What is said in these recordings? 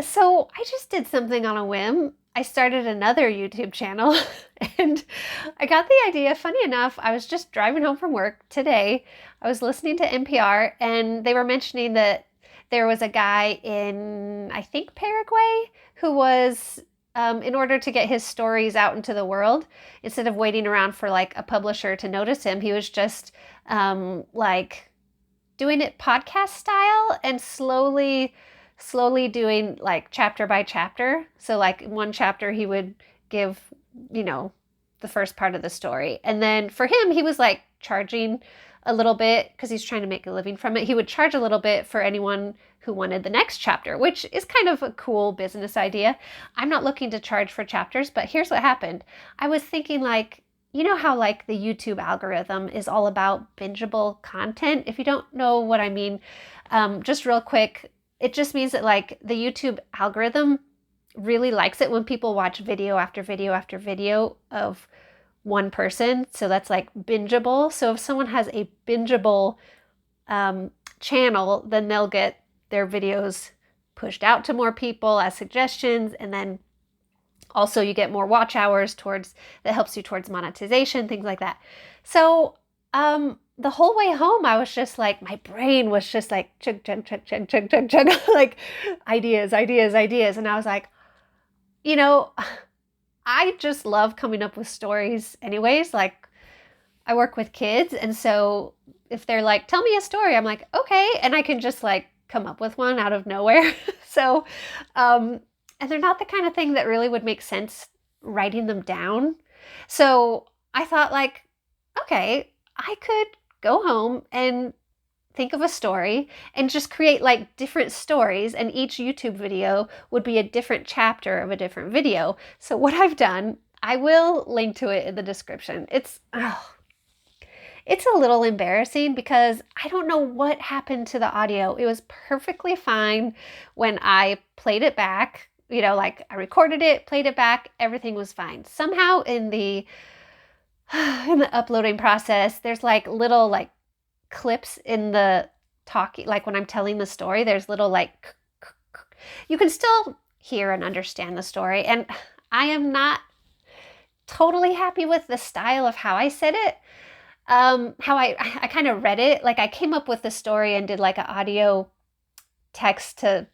So I just did something on a whim. I started another YouTube channel and I got the idea. Funny enough, I was just driving home from work today. I was listening to NPR and they were mentioning that there was a guy in, I think, Paraguay who was, in order to get his stories out into the world, instead of waiting around for like a publisher to notice him, he was just like doing it podcast style and slowly doing like chapter by chapter. So like one chapter he would give, you know, the first part of the story. And then for him, he was like charging a little bit because he's trying to make a living from it. He would charge a little bit for anyone who wanted the next chapter, which is kind of a cool business idea. I'm not looking to charge for chapters, but here's what happened. I was thinking like, you know how like the YouTube algorithm is all about bingeable content? If you don't know what I mean, just real quick, it just means that like the YouTube algorithm really likes it when people watch video after video after video of one person. So that's like bingeable. So if someone has a bingeable channel, then they'll get their videos pushed out to more people as suggestions, and then also you get more watch hours towards that helps you towards monetization, things like that. So the whole way home, I was just like, my brain was just like chug, chug, chug, chug, chug, chug, chug, like ideas, ideas, ideas. And I was like, you know, I just love coming up with stories anyways. Like I work with kids. And so if they're like, tell me a story, I'm like, okay. And I can just like come up with one out of nowhere. So, and they're not the kind of thing that really would make sense writing them down. So I thought like, okay, I could go home and think of a story and just create like different stories, and each YouTube video would be a different chapter of a different video. So what I've done, I will link to it in the description. It's a little embarrassing because I don't know what happened to the audio. It was perfectly fine when I played it back. You know, like I recorded it, played it back, everything was fine. Somehow in the uploading process, there's like little like clips in the talking, like when I'm telling the story, there's little like you can still hear and understand the story. And I am not totally happy with the style of how I said it. How I kind of read it. Like I came up with the story and did like an audio text to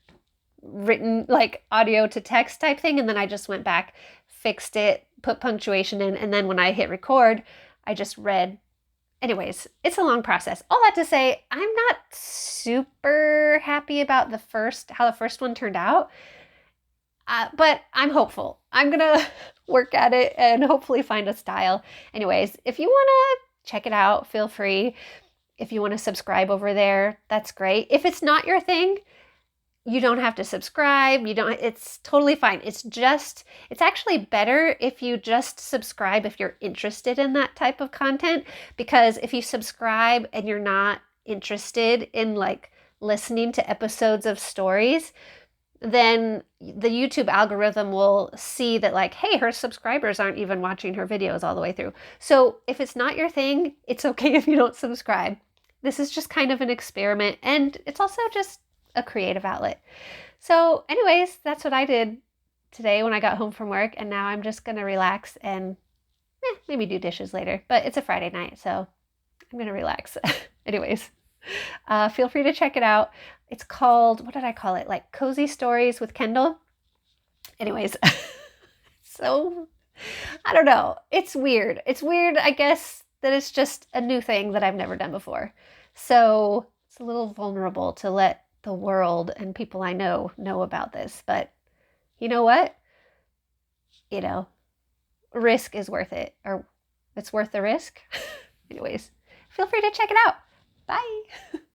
written, like audio to text type thing. And then I just went back, fixed it, put punctuation in. And then when I hit record, I just read. Anyways, it's a long process. All that to say, I'm not super happy about how the first one turned out. But I'm hopeful. I'm going to work at it and hopefully find a style. Anyways, if you want to check it out, feel free. If you want to subscribe over there, that's great. If it's not your thing, you don't have to subscribe. It's totally fine. It's actually better if you just subscribe if you're interested in that type of content, because if you subscribe and you're not interested in like listening to episodes of stories, then the YouTube algorithm will see that like, hey, her subscribers aren't even watching her videos all the way through. So if it's not your thing, it's okay if you don't subscribe. This is just kind of an experiment, and it's also just a creative outlet. So anyways, that's what I did today when I got home from work, and now I'm just gonna relax and maybe do dishes later, but it's a Friday night, so I'm gonna relax. Anyways, feel free to check it out. It's called, what did I call it? Like Cozy Stories with Kendall. Anyways, so I don't know. It's weird. It's weird, I guess, that it's just a new thing that I've never done before. So it's a little vulnerable to let the world and people I know about this. But you know what? You know, risk is worth it, or it's worth the risk. Anyways, feel free to check it out. Bye.